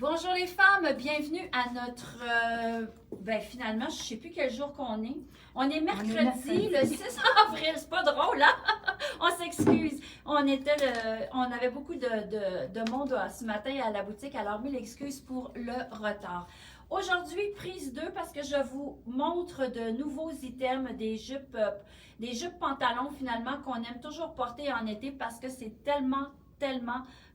Bonjour les femmes, bienvenue à notre... finalement, je ne sais plus quel jour qu'on est. On est mercredi, le 6 avril, c'est pas drôle, hein? On s'excuse. On avait beaucoup de monde ce matin à la boutique, alors mille excuses pour le retard. Aujourd'hui, prise 2 parce que je vous montre de nouveaux items, des jupes pantalons finalement qu'on aime toujours porter en été parce que c'est tellement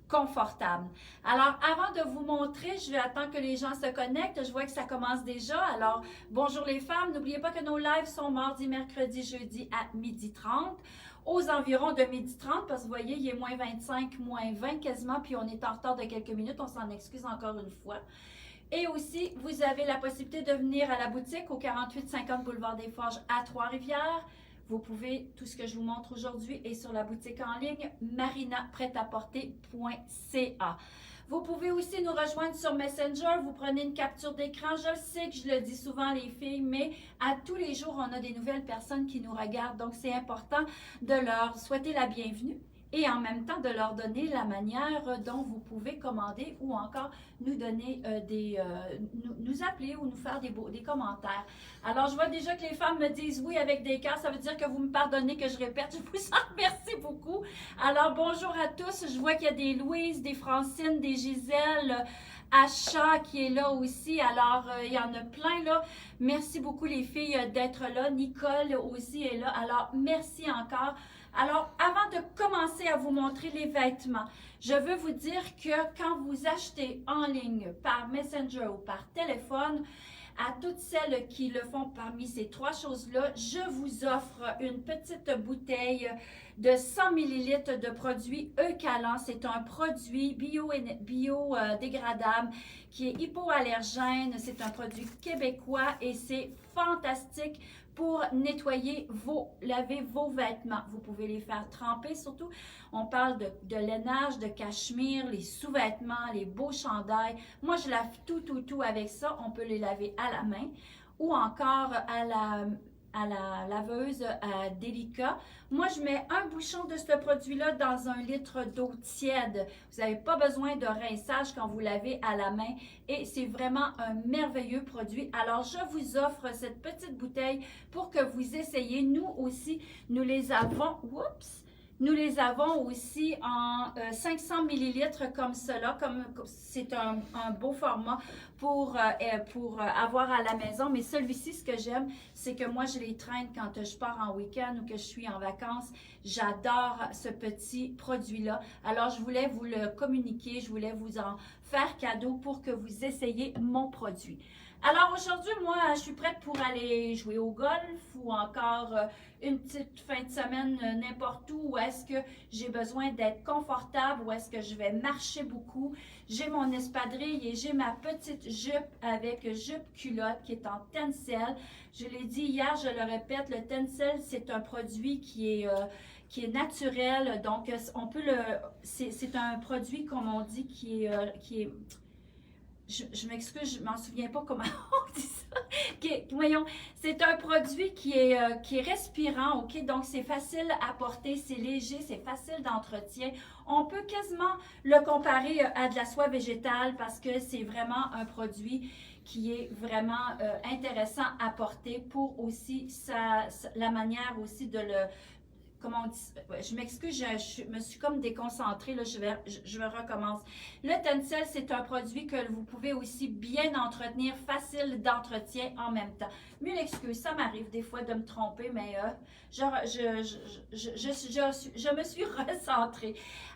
confortable. Alors, avant de vous montrer, je vais attendre que les gens se connectent. Je vois que ça commence déjà. Alors, bonjour les femmes. N'oubliez pas que nos lives sont mardi, mercredi, jeudi à 12h30. Aux environs de 12h30, parce que vous voyez, il est moins 25, moins 20 quasiment, puis on est en retard de quelques minutes. On s'en excuse encore une fois. Et aussi, vous avez la possibilité de venir à la boutique au 4850 Boulevard des Forges à Trois-Rivières. Vous pouvez, tout ce que je vous montre aujourd'hui est sur la boutique en ligne marinapretaporter.ca. Vous pouvez aussi nous rejoindre sur Messenger. Vous prenez une capture d'écran. Je sais que je le dis souvent les filles, mais à tous les jours, on a des nouvelles personnes qui nous regardent. Donc, c'est important de leur souhaiter la bienvenue et en même temps de leur donner la manière dont vous pouvez commander ou encore nous donner nous appeler ou nous faire des commentaires. Alors, je vois déjà que les femmes me disent oui avec des cœurs. Ça veut dire que vous me pardonnez que je répète. Je vous en remercie beaucoup. Alors, bonjour à tous. Je vois qu'il y a des Louise, des Francine, des Gisèle, Acha qui est là aussi. Alors, il y en a plein là. Merci beaucoup les filles d'être là. Nicole aussi est là. Alors, merci encore. Alors, avant de commencer à vous montrer les vêtements, je veux vous dire que quand vous achetez en ligne par Messenger ou par téléphone, à toutes celles qui le font parmi ces trois choses-là, je vous offre une petite bouteille de 100 ml de produit Eucalan. C'est un produit biodégradable qui est hypoallergène. C'est un produit québécois et c'est fantastique pour nettoyer laver vos vêtements. Vous pouvez les faire tremper surtout. On parle de lainage, de cachemire, les sous-vêtements, les beaux chandails. Moi, je lave tout avec ça. On peut les laver à la main ou encore à la laveuse délicat. Moi, je mets un bouchon de ce produit-là dans 1 litre d'eau tiède. Vous n'avez pas besoin de rinçage quand vous lavez à la main et c'est vraiment un merveilleux produit. Alors, je vous offre cette petite bouteille pour que vous essayiez. Nous aussi, nous les avons. Oups! Nous les avons aussi en 500 ml comme cela, c'est un beau format pour avoir à la maison. Mais celui-ci, ce que j'aime, c'est que moi, je les traîne quand je pars en week-end ou que je suis en vacances. J'adore ce petit produit-là. Alors, je voulais vous le communiquer, je voulais vous en faire cadeau pour que vous essayiez mon produit. Alors aujourd'hui, moi, je suis prête pour aller jouer au golf ou encore une petite fin de semaine n'importe où est-ce que j'ai besoin d'être confortable ou est-ce que je vais marcher beaucoup. J'ai mon espadrille et j'ai ma petite jupe avec jupe culotte qui est en tencel. Je l'ai dit hier, je le répète, le tencel, c'est un produit qui est naturel. Donc, c'est un produit, comme on dit, qui est je m'excuse, je m'en souviens pas comment on dit ça. Voyons, c'est un produit qui est respirant, ok? Donc, c'est facile à porter, c'est léger, c'est facile d'entretien. On peut quasiment le comparer à de la soie végétale parce que c'est vraiment un produit qui est vraiment intéressant à porter pour aussi la manière aussi de le... Comment on dit? Je m'excuse, je me suis comme déconcentrée, là, je recommence. Le tencel, c'est un produit que vous pouvez aussi bien entretenir, facile d'entretien en même temps. Mille excuses, ça m'arrive des fois de me tromper, mais je me suis recentrée.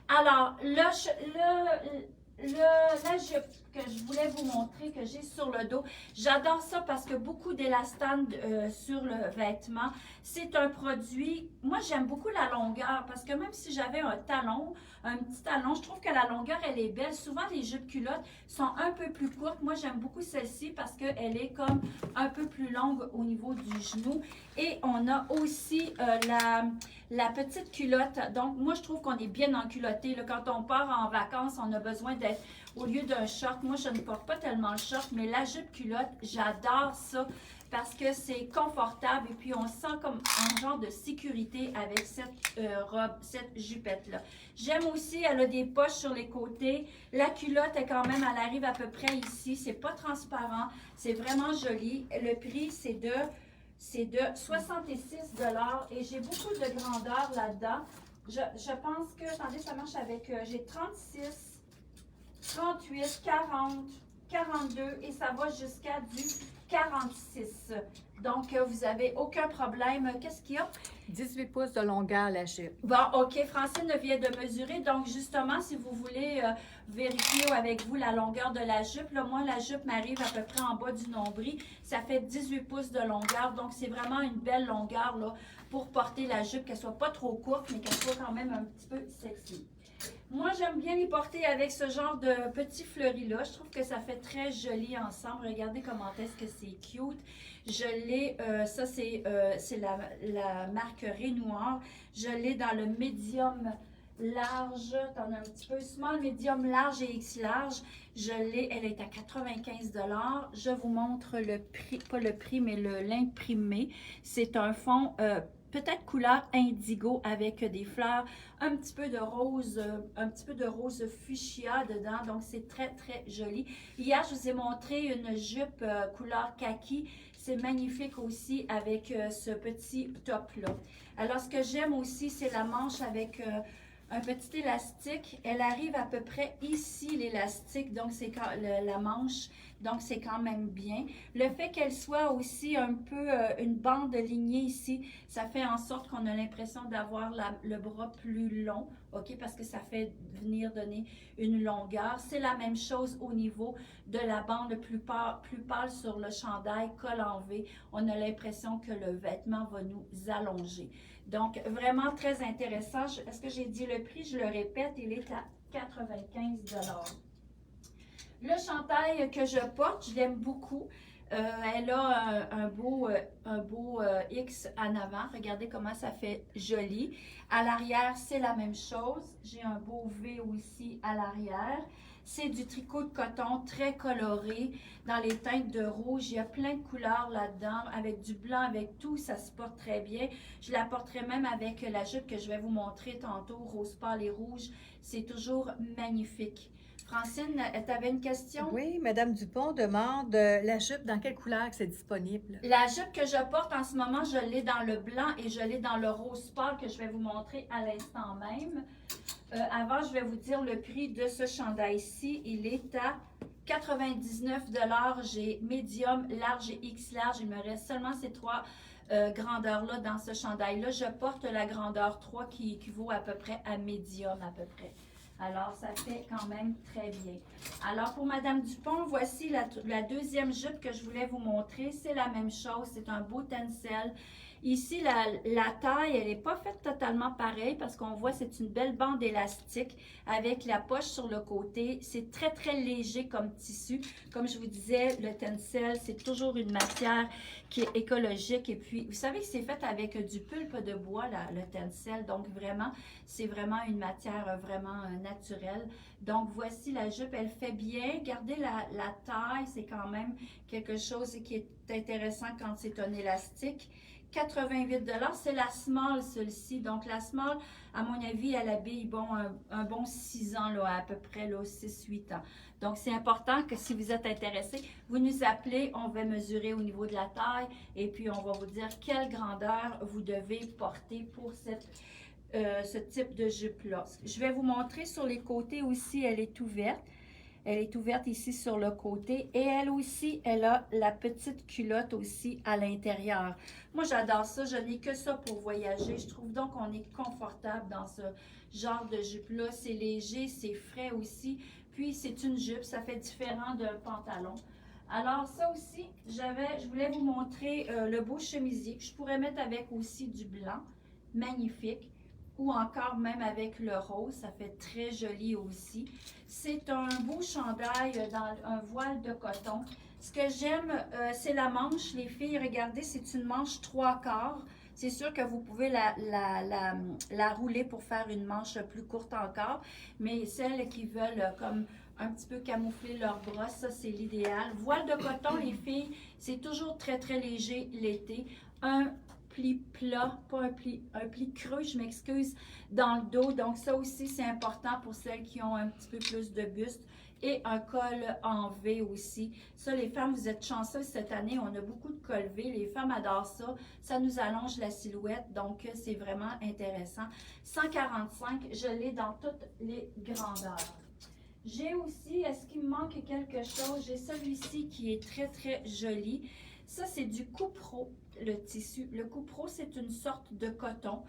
Alors, la jupe que je voulais vous montrer, que j'ai sur le dos, j'adore ça parce que beaucoup d'élastane sur le vêtement. C'est un produit, moi j'aime beaucoup la longueur parce que même si j'avais un petit talon, je trouve que la longueur elle est belle. Souvent les jupes culottes sont un peu plus courtes. Moi j'aime beaucoup celle-ci parce qu'elle est comme un peu plus longue au niveau du genou. Et on a aussi la petite culotte. Donc moi je trouve qu'on est bien enculotté. Quand on part en vacances, on a besoin d'être au lieu d'un short. Moi je ne porte pas tellement le short, mais la jupe culotte, j'adore ça. parce que c'est confortable et puis on se sent comme un genre de sécurité avec cette robe, cette jupette-là. J'aime aussi, elle a des poches sur les côtés. La culotte est quand même, elle arrive à peu près ici. C'est pas transparent, c'est vraiment joli. Le prix, c'est de 66 $ et j'ai beaucoup de grandeur là-dedans. Je pense que, attendez, ça marche avec, j'ai 36, 38, 40, 42 et ça va jusqu'à du 46. Donc, vous n'avez aucun problème. Qu'est-ce qu'il y a? 18 pouces de longueur, la jupe. Bon, OK, Francine vient de mesurer. Donc, justement, si vous voulez vérifier avec vous la longueur de la jupe, là, moi, la jupe m'arrive à peu près en bas du nombril. Ça fait 18 pouces de longueur. Donc, c'est vraiment une belle longueur là, pour porter la jupe, qu'elle soit pas trop courte, mais qu'elle soit quand même un petit peu sexy. Moi, j'aime bien les porter avec ce genre de petits fleuris-là. Je trouve que ça fait très joli ensemble. Regardez comment est-ce que c'est cute. Je l'ai, ça c'est la marque Renoir. Je l'ai dans le médium large. T'en as un petit peu small, médium large et X large. Je l'ai, elle est à 95 $. Je vous montre le prix, pas le prix, mais l'imprimé. C'est un fond peut-être couleur indigo avec des fleurs, un petit peu de rose fuchsia dedans, donc c'est très très joli. Hier, je vous ai montré une jupe couleur kaki, c'est magnifique aussi avec ce petit top-là. Alors, ce que j'aime aussi, c'est la manche avec un petit élastique. Elle arrive à peu près ici, l'élastique, donc c'est la manche, donc c'est quand même bien. Le fait qu'elle soit aussi un peu une bande lignée ici, ça fait en sorte qu'on a l'impression d'avoir le bras plus long, ok, parce que ça fait venir donner une longueur. C'est la même chose au niveau de la bande plus pâle sur le chandail, col en V. On a l'impression que le vêtement va nous allonger. Donc, vraiment très intéressant. Est-ce que j'ai dit le prix? Je le répète, il est à 95 $. Le chandail que je porte, je l'aime beaucoup. Elle a un beau X en avant. Regardez comment ça fait joli. À l'arrière, c'est la même chose. J'ai un beau V aussi à l'arrière. C'est du tricot de coton très coloré dans les teintes de rouge. Il y a plein de couleurs là-dedans, avec du blanc, avec tout. Ça se porte très bien. Je la porterai même avec la jupe que je vais vous montrer tantôt, rose pâle et rouge. C'est toujours magnifique. Francine, tu avais une question? Oui, Madame Dupont demande la jupe, dans quelle couleur que c'est disponible? La jupe que je porte en ce moment, je l'ai dans le blanc et je l'ai dans le rose pâle que je vais vous montrer à l'instant même. Avant, je vais vous dire le prix de ce chandail-ci. Il est à 99 $. J'ai médium, large et X large. Il me reste seulement ces trois grandeurs-là dans ce chandail-là. Je porte la grandeur 3 qui équivaut à peu près à médium à peu près. Alors, ça fait quand même très bien. Alors, pour Madame Dupont, voici la deuxième jupe que je voulais vous montrer. C'est la même chose. C'est un beau tencel. Ici, la taille, elle n'est pas faite totalement pareil parce qu'on voit c'est une belle bande élastique avec la poche sur le côté. C'est très, très léger comme tissu. Comme je vous disais, le tencel, c'est toujours une matière qui est écologique. Et puis, vous savez que c'est fait avec du pulpe de bois, le tencel. Donc, vraiment, c'est vraiment une matière vraiment naturelle. Donc, voici la jupe. Elle fait bien. Gardez la taille. C'est quand même quelque chose qui est intéressant quand c'est un élastique. 88 $, c'est la small, celle-ci. Donc, la small, à mon avis, elle habille un bon 6 ans, là, à peu près 6-8 ans. Donc, c'est important que si vous êtes intéressé, vous nous appelez, on va mesurer au niveau de la taille et puis on va vous dire quelle grandeur vous devez porter pour ce type de jupe-là. Je vais vous montrer sur les côtés aussi, elle est ouverte. Elle est ouverte ici sur le côté et elle aussi, elle a la petite culotte aussi à l'intérieur. Moi, j'adore ça. Je n'ai que ça pour voyager. Je trouve donc qu'on est confortable dans ce genre de jupe-là. C'est léger, c'est frais aussi. Puis, c'est une jupe. Ça fait différent d'un pantalon. Alors, ça aussi, je voulais vous montrer le beau chemisier que je pourrais mettre avec aussi du blanc. Magnifique. Ou encore même avec le rose, ça fait très joli aussi. C'est un beau chandail dans un voile de coton. Ce que j'aime, c'est la manche, les filles, regardez, c'est une manche 3/4. C'est sûr que vous pouvez la rouler pour faire une manche plus courte encore, mais celles qui veulent comme un petit peu camoufler leurs bras, ça c'est l'idéal. Voile de coton, les filles, c'est toujours très très léger l'été. Un pli plat, pas un pli creux, je m'excuse, dans le dos. Donc ça aussi c'est important pour celles qui ont un petit peu plus de buste. Et un col en V aussi. Ça, les femmes, vous êtes chanceuses cette année. On a beaucoup de cols V. Les femmes adorent ça. Ça nous allonge la silhouette. Donc, c'est vraiment intéressant. 145, je l'ai dans toutes les grandeurs. J'ai aussi, est-ce qu'il me manque quelque chose? J'ai celui-ci qui est très, très joli. Ça, c'est du Cupro, le tissu. Le Cupro, c'est une sorte de coton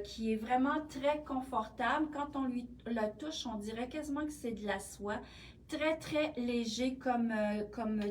qui est vraiment très confortable. Quand on lui la touche, on dirait quasiment que c'est de la soie. Très, très léger comme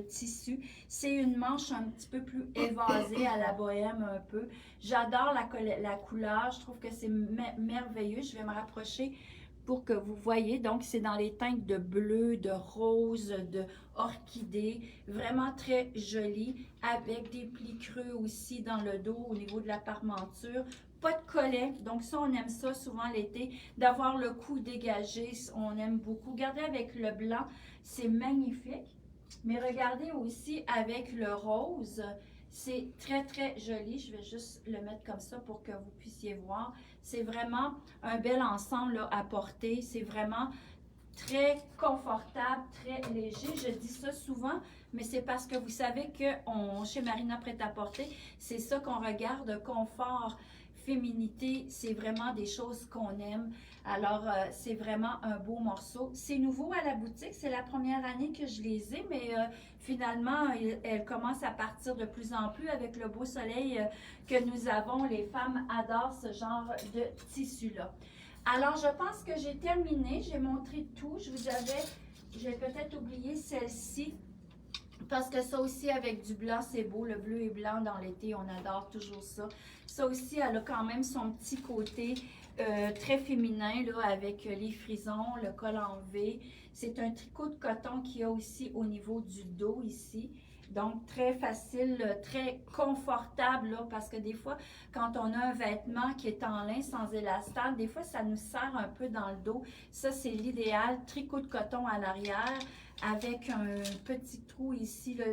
tissu. C'est une manche un petit peu plus évasée à la bohème un peu. J'adore la couleur. Je trouve que c'est merveilleux. Je vais me rapprocher pour que vous voyez. Donc, c'est dans les teintes de bleu, de rose, de orchidée. Vraiment très joli, avec des plis creux aussi dans le dos au niveau de la parmenture. Pas de collet, donc ça, on aime ça souvent l'été, d'avoir le cou dégagé, on aime beaucoup. Regardez avec le blanc, c'est magnifique. Mais regardez aussi avec le rose, c'est très, très joli. Je vais juste le mettre comme ça pour que vous puissiez voir. C'est vraiment un bel ensemble là, à porter. C'est vraiment très confortable, très léger. Je dis ça souvent, mais c'est parce que vous savez que chez Marina Prêt-à-Porter, c'est ça qu'on regarde, confort, féminité, c'est vraiment des choses qu'on aime. Alors, c'est vraiment un beau morceau. C'est nouveau à la boutique, c'est la première année que je les ai, mais finalement, elles commencent à partir de plus en plus avec le beau soleil que nous avons. Les femmes adorent ce genre de tissu-là. Alors, je pense que j'ai terminé. J'ai montré tout. J'ai peut-être oublié celle-ci. Parce que ça aussi, avec du blanc, c'est beau. Le bleu et blanc dans l'été, on adore toujours ça. Ça aussi, elle a quand même son petit côté très féminin, là, avec les frisons, le col en V. C'est un tricot de coton qu'il y a aussi au niveau du dos ici. Donc, très facile, très confortable, là, parce que des fois, quand on a un vêtement qui est en lin sans élastane, des fois, ça nous serre un peu dans le dos. Ça, c'est l'idéal. Tricot de coton à l'arrière avec un petit trou ici, là,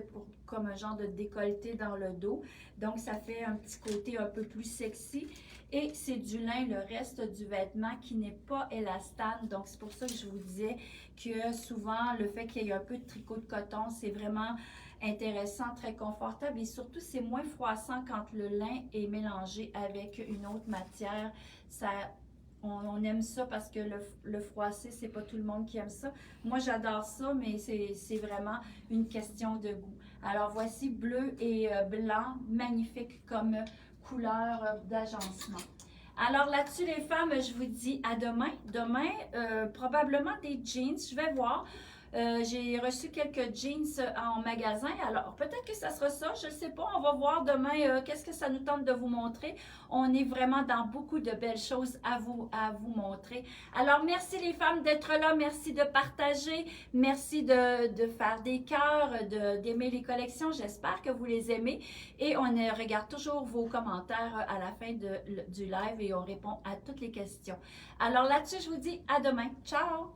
comme un genre de décolleté dans le dos. Donc, ça fait un petit côté un peu plus sexy. Et c'est du lin, le reste du vêtement qui n'est pas élastane. Donc, c'est pour ça que je vous disais que souvent, le fait qu'il y ait un peu de tricot de coton, c'est vraiment intéressant, très confortable et surtout c'est moins froissant quand le lin est mélangé avec une autre matière. On aime ça parce que le froissé, c'est pas tout le monde qui aime ça. Moi, j'adore ça, mais c'est vraiment une question de goût. Alors, voici bleu et blanc, magnifique comme couleur d'agencement. Alors là-dessus, les femmes, je vous dis à demain. Demain, probablement des jeans, je vais voir. J'ai reçu quelques jeans en magasin, alors peut-être que ça sera ça, je ne sais pas, on va voir demain qu'est-ce que ça nous tente de vous montrer. On est vraiment dans beaucoup de belles choses à vous montrer. Alors merci les femmes d'être là, merci de partager, merci de faire des cœurs, d'aimer les collections, j'espère que vous les aimez et on regarde toujours vos commentaires à la fin du live et on répond à toutes les questions. Alors là-dessus, je vous dis à demain, ciao!